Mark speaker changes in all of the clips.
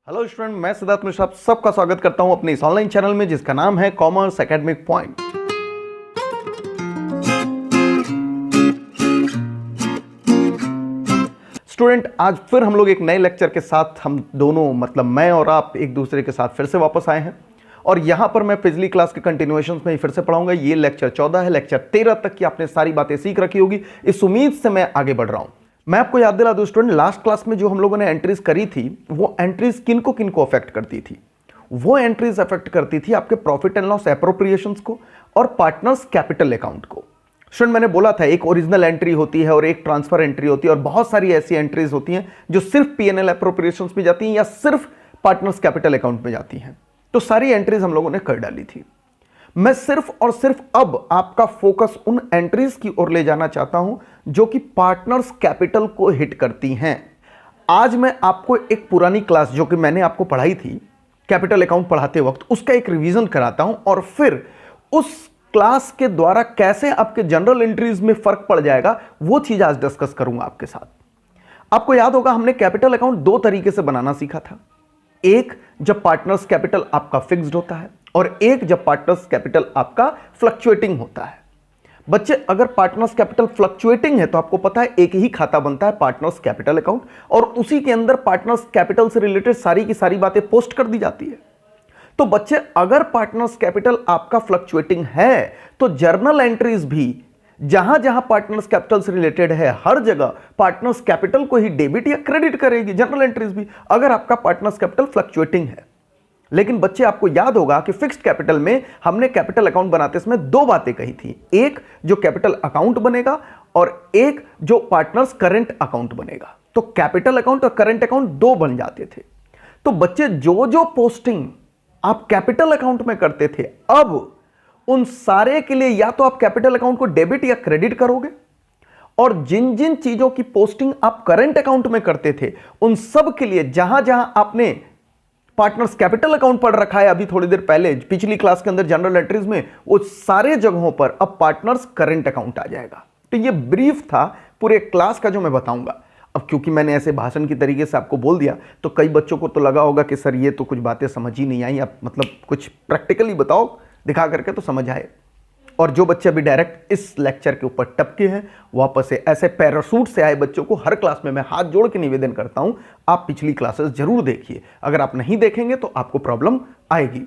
Speaker 1: Hello student, मैं सिद्धार्थ मिश्रा आप सबका स्वागत करता हूं अपने इस ऑनलाइन चैनल में जिसका नाम है कॉमर्स एकेडमिक पॉइंट। स्टूडेंट, आज फिर हम लोग एक नए लेक्चर के साथ हम दोनों मतलब मैं और आप एक दूसरे के साथ फिर से वापस आए हैं और यहां पर मैं पिछली क्लास के कंटिन्यूएशन में ही फिर से पढ़ाऊंगा। ये लेक्चर 14 है। लेक्चर 13 तक की आपने सारी बातें सीख रखी होगी, इस उम्मीद से मैं आगे बढ़ रहा हूं। मैं आपको याद दिला दूं स्टूडेंट, लास्ट क्लास में जो हम लोगों ने एंट्रीज करी थी वो एंट्रीज किनको किनको अफेक्ट करती थी। वो एंट्रीज अफेक्ट करती थी आपके प्रॉफिट एंड लॉस एप्रोप्रिएशंस को और पार्टनर्स कैपिटल अकाउंट को। स्टूडेंट, मैंने बोला था एक ओरिजिनल एंट्री होती है और एक ट्रांसफर एंट्री होती है और बहुत सारी ऐसी एंट्रीज होती हैं जो सिर्फ पीएनएल एप्रोप्रिएशंस में जाती हैं या सिर्फ पार्टनर्स कैपिटल अकाउंट में जाती हैं। तो सारी एंट्रीज हम लोगों ने कर डाली थी। मैं सिर्फ और सिर्फ अब आपका फोकस उन एंट्रीज की ओर ले जाना चाहता हूं जो कि पार्टनर्स कैपिटल को हिट करती हैं। आज मैं आपको एक पुरानी क्लास जो कि मैंने आपको पढ़ाई थी कैपिटल अकाउंट पढ़ाते वक्त, उसका एक रिवीजन कराता हूं और फिर उस क्लास के द्वारा कैसे आपके जनरल एंट्रीज में फर्क पड़ जाएगा वो चीज आज डिस्कस करूंगा आपके साथ। आपको याद होगा हमने कैपिटल अकाउंट दो तरीके से बनाना सीखा था। एक जब पार्टनर्स कैपिटल आपका फिक्स्ड होता है और एक जब पार्टनर्स कैपिटल आपका फ्लक्चुएटिंग होता है। बच्चे, अगर पार्टनर्स कैपिटल फ्लक्चुएटिंग है तो आपको पता है एक ही खाता बनता है पार्टनर्स कैपिटल अकाउंट और उसी के अंदर पार्टनर्स कैपिटल से रिलेटेड सारी की सारी बातें पोस्ट कर दी जाती है। तो बच्चे, अगर पार्टनर्स कैपिटल आपका फ्लक्चुएटिंग है तो जर्नल एंट्रीज भी जहां जहां पार्टनर्स कैपिटल से रिलेटेड है हर जगह पार्टनर्स कैपिटल को ही डेबिट या क्रेडिट करेगी, जनरल एंट्रीज भी, अगर आपका पार्टनर्स कैपिटल फ्लक्चुएटिंग है। लेकिन बच्चे, आपको याद होगा कि फिक्स्ड कैपिटल में हमने कैपिटल अकाउंट बनाते समय दो बातें कही थी। एक जो कैपिटल अकाउंट बनेगा और एक जो पार्टनर्स करंट अकाउंट बनेगा। तो कैपिटल अकाउंट और करंट अकाउंट दो बन जाते थे। तो बच्चे, जो जो पोस्टिंग आप कैपिटल अकाउंट में करते थे अब उन सारे के लिए या तो आप कैपिटल अकाउंट को डेबिट या क्रेडिट करोगे और जिन जिन चीजों की पोस्टिंग आप करंट अकाउंट में करते थे उन सब के लिए जहां जहां आपने पार्टनर्स कैपिटल अकाउंट पढ़ रखा है अभी थोड़ी देर पहले पिछली क्लास के अंदर जनरल एंट्रीज में, वो सारे जगहों पर अब पार्टनर्स करंट अकाउंट आ जाएगा। तो ये ब्रीफ था पूरे क्लास का जो मैं बताऊंगा। अब क्योंकि मैंने ऐसे भाषण की तरीके से आपको बोल दिया तो कई बच्चों को तो लगा होगा कि सर ये तो कुछ बातें समझ ही नहीं आई, आप मतलब कुछ प्रैक्टिकली बताओ दिखा करके तो समझ आए। और जो बच्चे अभी डायरेक्ट इस लेक्चर के ऊपर टपके हैं वापस से ऐसे पैराशूट से आए बच्चों को हर क्लास में मैं हाथ जोड़ के निवेदन करता हूं आप पिछली क्लासेस जरूर देखिए। अगर आप नहीं देखेंगे तो आपको प्रॉब्लम आएगी।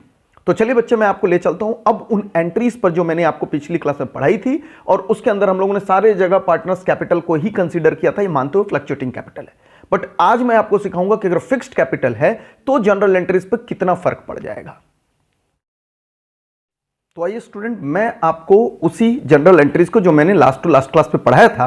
Speaker 1: तो चलिए बच्चे, मैं आपको ले चलता हूं अब उन एंट्रीज पर जो मैंने आपको पिछली क्लास में पढ़ाई थी और उसके अंदर हम लोगों ने सारे जगह पार्टनर्स कैपिटल को ही कंसीडर किया था, ये मानते हुए फ्लक्चुएटिंग कैपिटल है। बट आज मैं आपको सिखाऊंगा कि अगर फिक्स्ड कैपिटल है तो जनरल एंट्रीज पर कितना फर्क पड़ जाएगा। तो आइए स्टूडेंट, मैं आपको उसी जनरल एंट्रीज को जो मैंने लास्ट टू लास्ट क्लास पे पढ़ाया था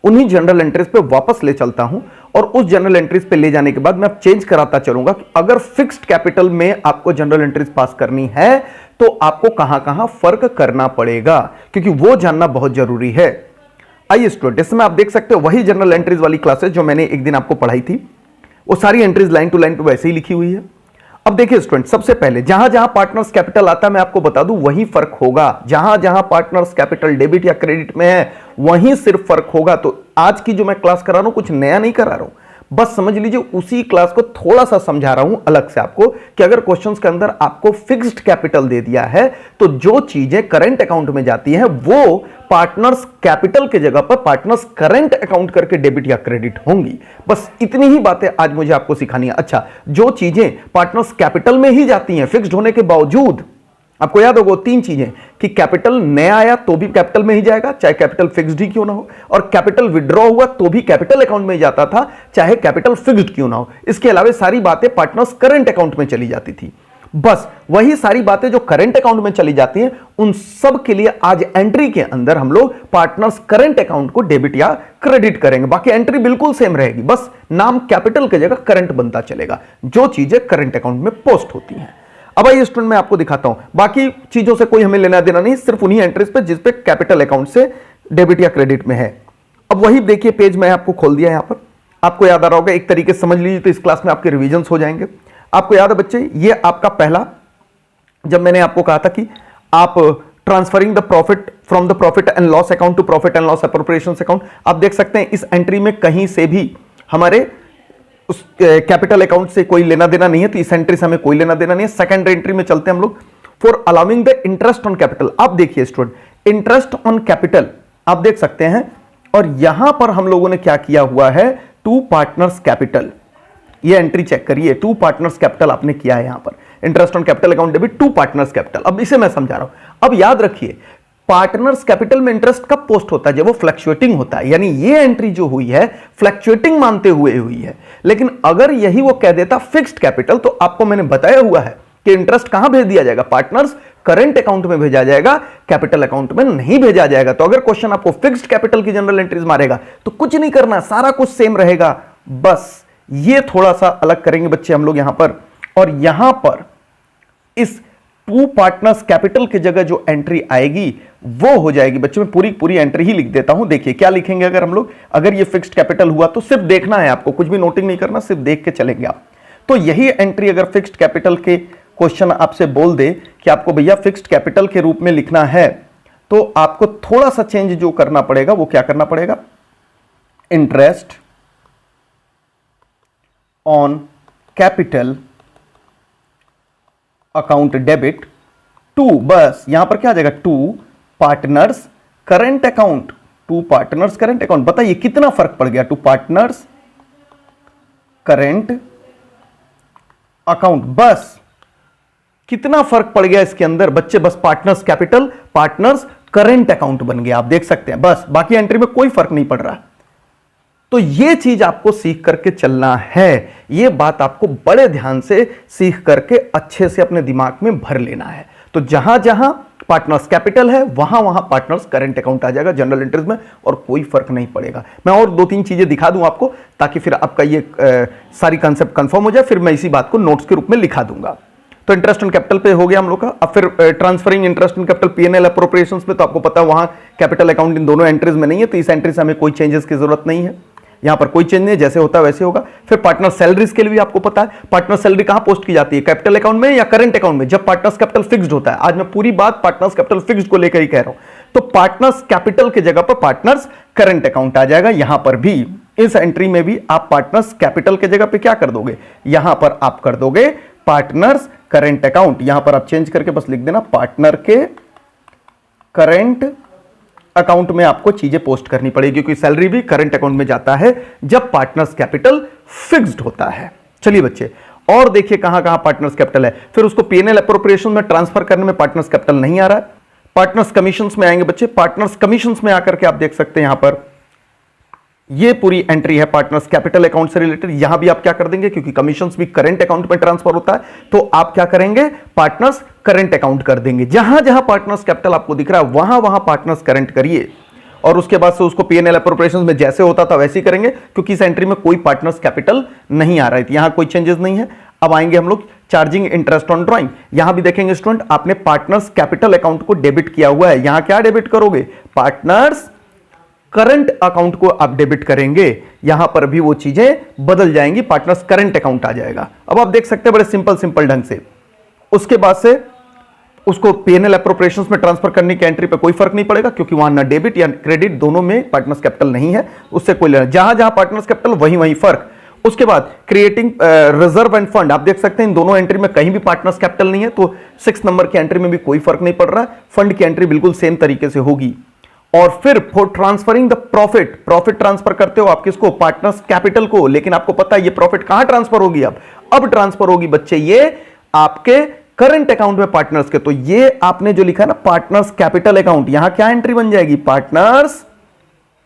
Speaker 1: उन्हीं जनरल एंट्रीज पे वापस ले चलता हूं और उस जनरल एंट्रीज पे ले जाने के बाद मैं अब चेंज कराता चलूंगा कि अगर फिक्स्ड कैपिटल में आपको जनरल एंट्रीज पास करनी है तो आपको कहां कहां फर्क करना पड़ेगा, क्योंकि वो जानना बहुत जरूरी है। आइए स्टूडेंट, इसमें आप देख सकते हो वही जनरल एंट्रीज वाली क्लासेस जो मैंने एक दिन आपको पढ़ाई थी, वो सारी एंट्रीज लाइन टू लाइन पे वैसे ही लिखी हुई है। अब देखिए स्टूडेंट, सबसे पहले जहां जहां पार्टनर्स कैपिटल आता है मैं आपको बता दूं वही फर्क होगा। जहां जहां पार्टनर्स कैपिटल डेबिट या क्रेडिट में है वहीं सिर्फ फर्क होगा। तो आज की जो मैं क्लास करा रहा हूं कुछ नया नहीं करा रहा हूं, बस समझ लीजिए उसी क्लास को थोड़ा सा समझा रहा हूं अलग से आपको कि अगर क्वेश्चंस के अंदर आपको फिक्स्ड कैपिटल दे दिया है तो जो चीजें करंट अकाउंट में जाती हैं वो पार्टनर्स कैपिटल के जगह पर पार्टनर्स करंट अकाउंट करके डेबिट या क्रेडिट होंगी। बस इतनी ही बातें आज मुझे आपको सिखानी है। अच्छा, जो चीजें पार्टनर्स कैपिटल में ही जाती हैं फिक्स्ड होने के बावजूद, आपको याद होगा तीन चीजें कि कैपिटल नया आया तो भी कैपिटल में ही जाएगा चाहे कैपिटल फिक्स्ड ही क्यों ना हो, और कैपिटल विड्रॉ हुआ तो भी कैपिटल अकाउंट में ही जाता था चाहे कैपिटल फिक्स्ड क्यों ना हो। इसके अलावा सारी बातें पार्टनर्स करंट अकाउंट में चली जाती थी। बस वही सारी बातें जो करंट अकाउंट में चली जाती हैं उन सब के लिए आज एंट्री के अंदर हम लोग पार्टनर्स करंट अकाउंट को डेबिट या क्रेडिट करेंगे। बाकी एंट्री बिल्कुल सेम रहेगी, बस नाम कैपिटल की जगह करंट बनता चलेगा जो चीजें करंट अकाउंट में पोस्ट होती हैं। अब आइए स्टूडेंट, मैं आपको दिखाता हूं, बाकी चीजों से कोई हमें लेना देना नहीं, सिर्फ उन्हीं एंट्रीज पे जिस पे कैपिटल अकाउंट से डेबिट या क्रेडिट में है। अब वही देखिए पेज मैं आपको खोल दिया यहां पर, आपको याद आ रहा होगा, एक तरीके से समझ लीजिए तो इस क्लास में आपके रिविजन्स हो जाएंगे। आपको याद है बच्चे, ये आपका पहला, जब मैंने आपको कहा था कि आप transferring the profit from the profit and loss account to profit and loss appropriations account, आप देख सकते हैं इस एंट्री में कहीं से भी हमारे उस कैपिटल अकाउंट से कोई लेना देना नहीं है, तो इस एंट्री से हमें कोई लेना देना नहीं है। सेकेंड एंट्री में चलते हैं हम लोग, for allowing the interest on capital. आप देखिए स्टूडेंट, इंटरेस्ट ऑन कैपिटल आप देख सकते हैं, और यहां पर हम लोगों ने क्या किया हुआ है, टू पार्टनर्स कैपिटल। ये एंट्री चेक करिए, टू पार्टनर्स कैपिटल आपने किया है यहां पर, interest on capital account debit to partners capital. अब इसे मैं समझा रहा हूं। अब याद रखिए, पार्टनर्स कैपिटल में इंटरेस्ट कब पोस्ट होता है, जब वो फ्लक्चुएटिंग होता है, यानी ये एंट्री जो हुई है फ्लक्चुएटिंग मानते हुए हुई है। लेकिन अगर यही वो कह देता फिक्स्ड कैपिटल, तो आपको मैंने बताया हुआ है कि इंटरेस्ट कहां भेज दिया जाएगा, पार्टनर्स करंट अकाउंट में भेजा जाएगा, कैपिटल अकाउंट में नहीं भेजा जाएगा। तो अगर क्वेश्चन आपको फिक्स्ड कैपिटल की जनरल एंट्रीज मारेगा तो कुछ नहीं करना, सारा कुछ सेम रहेगा, बस ये थोड़ा सा अलग करेंगे बच्चे हम लोग यहां पर। और यहां पर इस टू पार्टनर्स कैपिटल की जगह जो एंट्री आएगी वो हो जाएगी बच्चे, मैं पूरी पूरी एंट्री ही लिख देता हूं। देखिए क्या लिखेंगे अगर हम लोग, अगर ये फिक्स्ड कैपिटल हुआ तो सिर्फ देखना है आपको, कुछ भी नोटिंग नहीं करना, सिर्फ देख के चलेंगे आप। तो यही एंट्री अगर फिक्स्ड कैपिटल के क्वेश्चन आपसे बोल दे कि आपको भैया फिक्स्ड कैपिटल के रूप में लिखना है, तो आपको थोड़ा सा चेंज जो करना पड़ेगा वो क्या करना पड़ेगा, interest on capital account debit to, बस यहां पर क्या आ जाएगा, to partners current account, to partners current account. बताइए कितना फर्क पड़ गया, टू पार्टनर्स करंट अकाउंट, बस कितना फर्क पड़ गया इसके अंदर बच्चे, बस partners capital partners current account बन गया, आप देख सकते हैं, बस बाकी एंट्री में कोई फर्क नहीं पड़ रहा। तो यह चीज आपको सीख करके चलना है, यह बात आपको बड़े ध्यान से सीख करके अच्छे से अपने दिमाग में भर लेना है। तो जहां जहां पार्टनर्स कैपिटल है वहां वहां पार्टनर्स करंट अकाउंट आ जाएगा जनरल एंट्रीज में, और कोई फर्क नहीं पड़ेगा। मैं और दो तीन चीजें दिखा दूं आपको, ताकि फिर आपका ये सारी कंसेप्ट कंफर्म हो जाए, फिर मैं इसी बात को नोट्स के रूप में लिखा दूंगा। तो इंटरेस्ट ऑन कैपिटल पे हो गया हम लोग का। अब फिर transferring interest on capital PNL appropriations पे, तो आपको पता है वहां कैपिटल अकाउंट इन दोनों एंट्रीज में नहीं है, तो इस एंट्री से हमें कोई चेंजेस की जरूरत नहीं है, यहां पर कोई चेंज नहीं, जैसे होता है वैसे होगा। फिर पार्टनर सैलरीज के लिए भी आपको पता है, पार्टनर सैलरी कहां पोस्ट की जाती है, कैपिटल अकाउंट में या करंट अकाउंट में, जब पार्टनर्स कैपिटल फिक्स्ड होता है। आज मैं पूरी बात पार्टनर्स कैपिटल फिक्स्ड को लेकर ही कह रहा हूं। तो पार्टनर्स कैपिटल की जगह पर पार्टनर्स करंट अकाउंट आ जाएगा। यहां पर भी इस एंट्री में भी आप पार्टनर्स कैपिटल की जगह पे क्या कर दोगे, यहां पर आप कर दोगे पार्टनर्स करंट अकाउंट। यहां पर आप चेंज करके बस लिख देना पार्टनर के करंट अकाउंट में आपको चीजें पोस्ट करनी पड़ेगी, क्योंकि सैलरी भी करंट अकाउंट में जाता है जब पार्टनर्स कैपिटल फिक्स्ड होता है। चलिए बच्चे, और देखिए कहां कहां पार्टनर्स कैपिटल है। फिर उसको पीएनएल अप्रोप्रिएशन में ट्रांसफर करने में पार्टनर्स कैपिटल नहीं आ रहा है, पार्टनर्स कमीशंस में आएंगे बच्चे। पार्टनर्स कमीशंस में आकर के आप देख सकते हैं यहां पर ये पूरी एंट्री है पार्टनर्स कैपिटल अकाउंट से रिलेटेड। यहां भी आप क्या कर देंगे, क्योंकि कमीशंस भी करंट अकाउंट में ट्रांसफर होता है, तो आप क्या करेंगे, पार्टनर्स करंट अकाउंट कर देंगे। जहां जहां पार्टनर्स कैपिटल आपको दिख रहा है वहां वहां पार्टनर्स करंट करिए, और उसके बाद से उसको पीएनएल अप्रोप्रिएशंस में जैसे होता था वैसे ही करेंगे, क्योंकि इस एंट्री में कोई पार्टनर्स कैपिटल नहीं आ रहा है, यहां कोई चेंजेस नहीं है। अब आएंगे हम लोग चार्जिंग इंटरेस्ट ऑन ड्राइंग। यहां भी देखेंगे स्टूडेंट, आपने पार्टनर्स कैपिटल अकाउंट को डेबिट किया हुआ है, यहां क्या डेबिट करोगे, पार्टनर्स करंट अकाउंट को आप डेबिट करेंगे, यहां पर भी वो चीजें बदल जाएंगी, पार्टनर्स करंट अकाउंट आ जाएगा। अब आप देख सकते हैं बड़े सिंपल ढंग से। उसके बाद से उसको पीएनएल अप्रोप्रिएशंस में ट्रांसफर करने की एंट्री पे कोई फर्क नहीं पड़ेगा, क्योंकि वहां ना डेबिट या क्रेडिट दोनों में पार्टनर्स कैपिटल नहीं है, उससे कोई लेना। जहां जहां पार्टनर्स कैपिटल वहीं वहीं फर्क। उसके बाद क्रिएटिंग रिजर्व एंड फंड, आप देख सकते हैं इन दोनों एंट्री में कहीं भी पार्टनर्स कैपिटल नहीं है, तो 6 नंबर की एंट्री में भी कोई फर्क नहीं पड़ रहा है। फंड की एंट्री बिल्कुल सेम तरीके से होगी। और फिर for transferring the profit, profit transfer करते हो आप किसको, पार्टनर्स कैपिटल को, लेकिन आपको पता है ये प्रॉफिट कहां ट्रांसफर होगी, अब ट्रांसफर होगी बच्चे ये आपके करंट अकाउंट में पार्टनर्स के। तो ये आपने जो लिखा है ना पार्टनर्स कैपिटल अकाउंट, यहां क्या एंट्री बन जाएगी, पार्टनर्स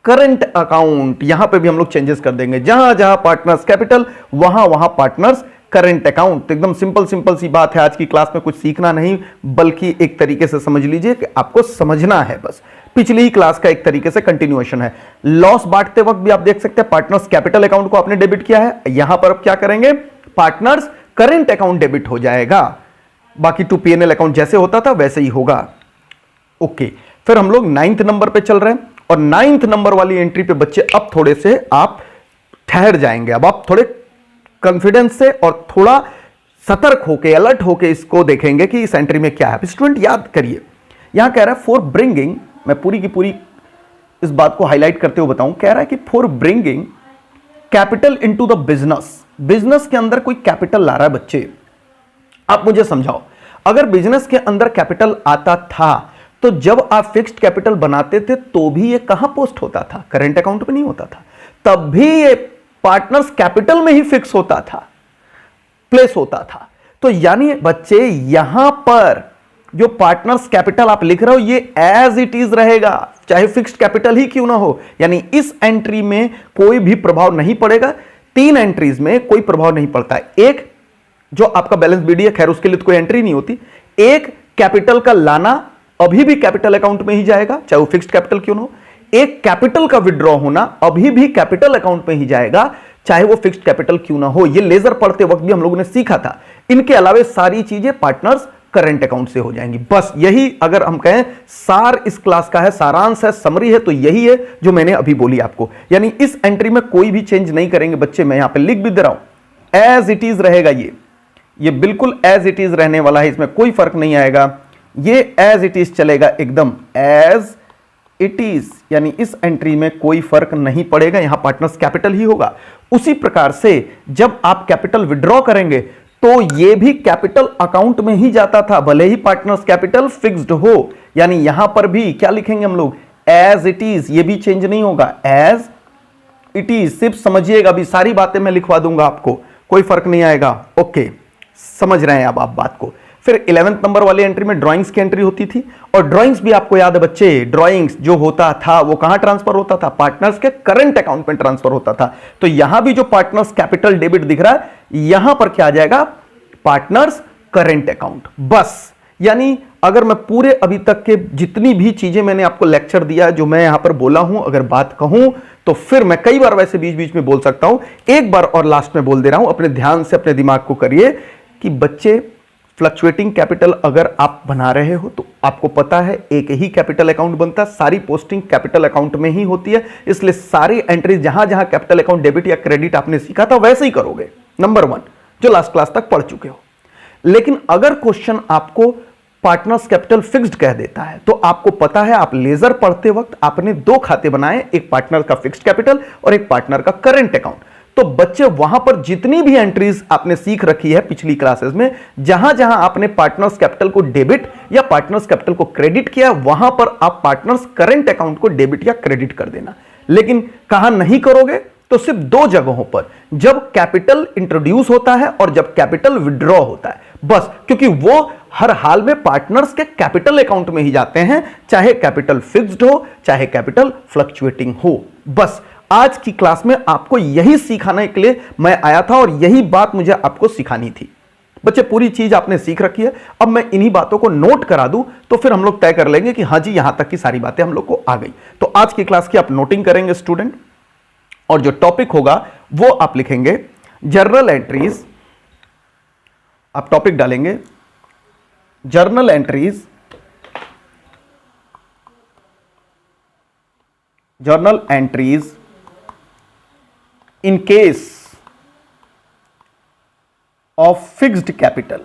Speaker 1: करंट अकाउंट। यहां पे भी हम लोग चेंजेस कर देंगे, जहां जहां पार्टनर्स कैपिटल वहां वहां पार्टनर्स करंट अकाउंट। तो एकदम सिंपल सी बात है। आज की क्लास में कुछ सीखना नहीं, बल्कि एक तरीके से समझ लीजिए कि आपको समझना है, बस पिछली ही क्लास का एक तरीके से कंटिन्यूएशन है। लॉस बांटते वक्त भी आप देख सकते हैं पार्टनर्स कैपिटल अकाउंट को आपने डेबिट किया है, यहां पर अब क्या करेंगे, पार्टनर्स करंट अकाउंट डेबिट हो जाएगा। बाकी टू पीएनएल अकाउंट जैसे होता था वैसे ही होगा। ओके, फिर हम लोग 9th नंबर पे चल रहे हैं, और 9th नंबर वाली एंट्री पे बच्चे अब थोड़े से आप ठहर जाएंगे। अब आप थोड़े कॉन्फिडेंस से और थोड़ा सतर्क होके, अलर्ट होके इसको देखेंगे कि इस एंट्री में क्या है। स्टूडेंट याद करिए, यहां कह रहा है फॉर ब्रिंगिंग, मैं पूरी की पूरी इस बात को हाईलाइट करते हुए बताऊं, कह रहा है कि for bringing capital into the business. Business के अंदर कोई कैपिटल ला रहा है बच्चे, आप मुझे समझाओ, अगर बिजनेस के अंदर कैपिटल आता था तो जब आप फिक्स्ड कैपिटल बनाते थे तो भी ये कहां पोस्ट होता था? करंट अकाउंट में नहीं होता था, तब भी ये पार्टनर्स कैपिटल में ही फिक्स होता था, प्लेस होता था। तो यानी बच्चे यहां पर जो पार्टनर्स कैपिटल आप लिख रहे हो ये एज इट इज रहेगा, चाहे फिक्स्ड कैपिटल ही क्यों ना हो। यानी इस एंट्री में कोई भी प्रभाव नहीं पड़ेगा, 3 एंट्रीज में कोई प्रभाव नहीं पड़ता है। एक जो आपका बैलेंस बीडी है, खैर उसके लिए तो कोई एंट्री नहीं होती। एक कैपिटल का लाना अभी भी कैपिटल अकाउंट में ही जाएगा, चाहे वो फिक्स्ड कैपिटल क्यों ना हो। एक कैपिटल का विड्रॉ होना अभी भी कैपिटल अकाउंट में ही जाएगा, चाहे वो फिक्स्ड कैपिटल क्यों ना हो। ये लेजर पढ़ते वक्त भी हम लोगों ने सीखा था। इनके अलावा सारी चीजें पार्टनर्स करंट अकाउंट से हो जाएंगी। बस यही अगर हम कहें सार इस क्लास का है, सारांश है, समरी है, तो यही है जो मैंने अभी बोली आपको। यानी इस एंट्री में कोई भी चेंज नहीं करेंगे बच्चे, मैं यहां पे लिख भी दे रहा हूं, एज इट इज रहेगा। ये बिल्कुल एज इट इज रहने वाला है, इसमें कोई फर्क नहीं आएगा। ये एज इट इज चलेगा, एकदम एज इट इज, यानी इस एंट्री में कोई फर्क नहीं पड़ेगा, यहां पार्टनर्स कैपिटल ही होगा। उसी प्रकार से जब आप कैपिटल विड्रॉ करेंगे तो ये भी कैपिटल अकाउंट में ही जाता था, भले ही पार्टनर्स कैपिटल फिक्स्ड हो। यानी यहां पर भी क्या लिखेंगे हम लोग? एज इट इज, ये भी चेंज नहीं होगा, एज इट इज। सिर्फ समझिएगा, अभी सारी बातें मैं लिखवा दूंगा आपको, कोई फर्क नहीं आएगा। ओके, समझ रहे हैं अब आप बात को। फिर 11th नंबर वाली एंट्री में ड्राइंग्स की एंट्री होती थी, और ड्राइंग्स भी आपको याद है बच्चे, ड्राइंग्स जो होता था वो कहां ट्रांसफर होता था? पार्टनर्स के करंट अकाउंट में ट्रांसफर होता था। तो यहां भी जो पार्टनर्स कैपिटल डेबिट दिख रहा है, यहां पर क्या आ जाएगा? Partners current account. बस, यानी अगर मैं पूरे अभी तक के जितनी भी चीजें मैंने आपको लेक्चर दिया, जो मैं यहां पर बोला हूं, अगर बात कहूं तो फिर मैं कई बार वैसे बीच बीच में बोल सकता हूं, एक बार और लास्ट में बोल दे रहा हूं, अपने ध्यान से अपने दिमाग को करिए कि बच्चे फ्लक्चुएटिंग कैपिटल अगर आप बना रहे हो तो आपको पता है एक ही कैपिटल अकाउंट बनता है, सारी पोस्टिंग कैपिटल अकाउंट में ही होती है। इसलिए सारी एंट्रीज जहां जहां कैपिटल अकाउंट डेबिट या क्रेडिट आपने सीखा था वैसे ही करोगे, नंबर 1, जो लास्ट क्लास तक पढ़ चुके हो। लेकिन अगर क्वेश्चन आपको पार्टनर्स कैपिटल फिक्स्ड कह देता है तो आपको पता है, आप लेजर पढ़ते वक्त आपने 2 खाते बनाए, एक पार्टनर का फिक्स्ड कैपिटल और एक पार्टनर का करंट अकाउंट। तो बच्चे वहां पर जितनी भी एंट्रीज आपने सीख रखी है पिछली क्लासेस में, जहां जहां आपने पार्टनर्स कैपिटल को डेबिट या पार्टनर्स कैपिटल को क्रेडिट किया, वहां पर आप पार्टनर्स करंट अकाउंट को डेबिट या क्रेडिट कर देना। लेकिन कहां नहीं करोगे? तो सिर्फ 2 जगहों पर, जब कैपिटल इंट्रोड्यूस होता है और जब कैपिटल विड्रॉ होता है, बस। क्योंकि वो हर हाल में पार्टनर्स के कैपिटल अकाउंट में ही जाते हैं, चाहे कैपिटल फिक्स्ड हो चाहे कैपिटल फ्लक्चुएटिंग हो। बस आज की क्लास में आपको यही सिखाने के लिए मैं आया था और यही बात मुझे आपको सिखानी थी। बच्चे पूरी चीज आपने सीख रखी है, अब मैं इन्हीं बातों को नोट करा दूं तो फिर हम लोग तय कर लेंगे कि हां जी यहां तक की सारी बातें हम लोग को आ गई। तो आज की क्लास की आप नोटिंग करेंगे स्टूडेंट, और जो टॉपिक होगा वो आप लिखेंगे जर्नल एंट्रीज। आप टॉपिक डालेंगे journal entries, journal entries in case of fixed capital.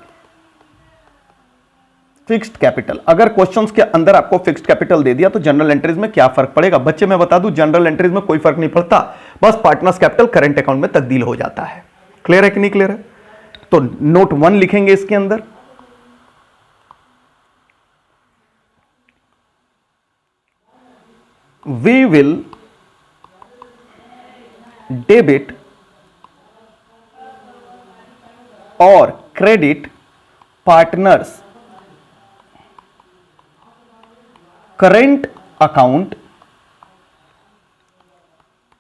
Speaker 1: Fixed capital, अगर क्वेश्चंस के अंदर आपको फिक्स्ड कैपिटल दे दिया तो जनरल एंट्रीज में क्या फर्क पड़ेगा? बच्चे मैं बता दूं, जनरल एंट्रीज में कोई फर्क नहीं पड़ता, बस पार्टनर्स कैपिटल करंट अकाउंट में तब्दील हो जाता है। क्लियर है कि नहीं क्लियर है? तो नोट 1 लिखेंगे इसके अंदर, वी विल डेबिट और credit partners current account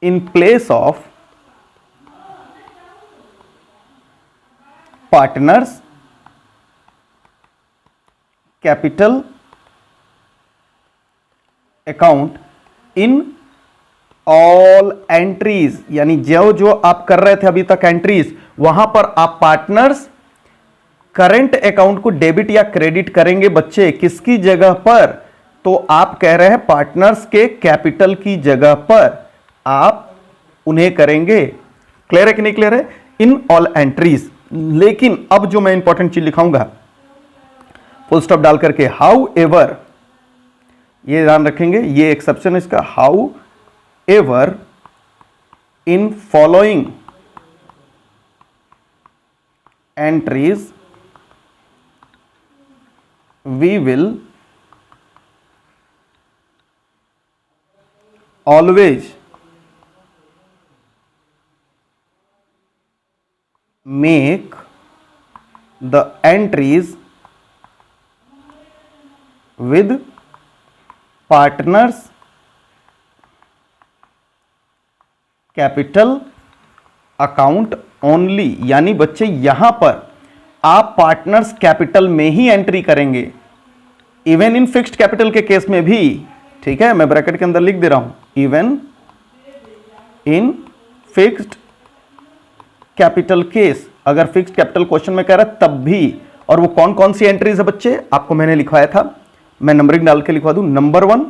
Speaker 1: in place of partners capital account in all entries। यानी जो जो आप कर रहे थे अभी तक एंट्रीज, वहां पर आप पार्टनर्स करंट अकाउंट को डेबिट या क्रेडिट करेंगे। बच्चे किसकी जगह पर? तो आप कह रहे हैं पार्टनर्स के कैपिटल की जगह पर आप उन्हें करेंगे। क्लियर है कि नहीं क्लियर है? In all entries. लेकिन अब जो मैं इंपॉर्टेंट चीज लिखाऊंगा फुल स्टॉप डाल करके, हाउ एवर, ये ध्यान रखेंगे, ये एक्सेप्शन है इसका, how ever in following entries we will always make the entries with partners capital account only. यानी बच्चे यहां पर आप पार्टनर्स कैपिटल में ही एंट्री करेंगे, इवन इन फिक्स्ड कैपिटल के केस में भी। ठीक है, मैं ब्रैकेट के अंदर लिख दे रहा हूं, even in fixed capital case. अगर फिक्स्ड कैपिटल क्वेश्चन में कह रहा है तब भी। और वो कौन कौन सी एंट्रीज है बच्चे, आपको मैंने लिखवाया था, मैं नंबरिंग डाल के लिखवा दूं। Number 1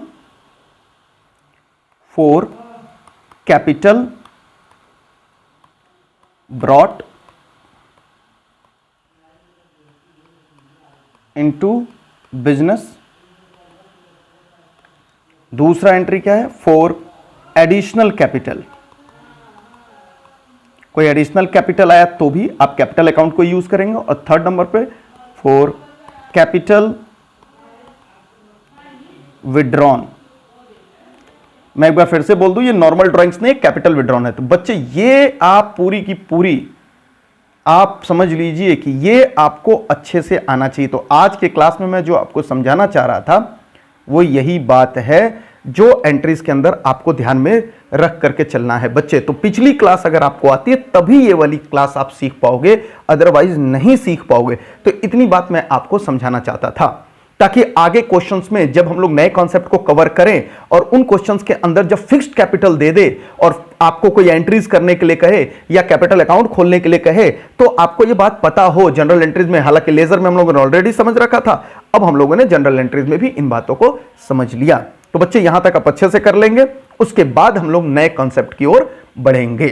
Speaker 1: for capital brought into business. दूसरा एंट्री क्या है, फॉर एडिशनल कैपिटल। कोई एडिशनल कैपिटल आया तो भी आप कैपिटल अकाउंट को यूज करेंगे। और थर्ड नंबर पे फॉर कैपिटल विड्रॉन। मैं एक बार फिर से बोल दूं, ये नॉर्मल ड्राइंग्स नहीं, कैपिटल विड्रॉन है। तो बच्चे ये आप पूरी की पूरी आप समझ लीजिए कि ये आपको अच्छे से आना चाहिए। तो आज के क्लास में मैं जो आपको समझाना चाह रहा था वो यही बात है, जो एंट्रीज के अंदर आपको ध्यान में रख करके चलना है बच्चे। तो पिछली क्लास अगर आपको आती है तभी ये वाली क्लास आप सीख पाओगे, अदरवाइज नहीं सीख पाओगे। तो इतनी बात मैं आपको समझाना चाहता था, ताकि आगे क्वेश्चंस में जब हम लोग नए कॉन्सेप्ट को कवर करें और उन क्वेश्चंस के अंदर जब फिक्स्ड कैपिटल दे दे और आपको कोई एंट्रीज करने के लिए कहे या कैपिटल अकाउंट खोलने के लिए कहे, तो आपको ये बात पता हो जनरल एंट्रीज में। हालांकि लेजर में हम लोगों ने ऑलरेडी समझ रखा था, अब हम लोगों ने जनरल एंट्रीज में भी इन बातों को समझ लिया। तो बच्चे यहां तक आप अच्छे से कर लेंगे, उसके बाद हम लोग नए कॉन्सेप्ट की ओर बढ़ेंगे।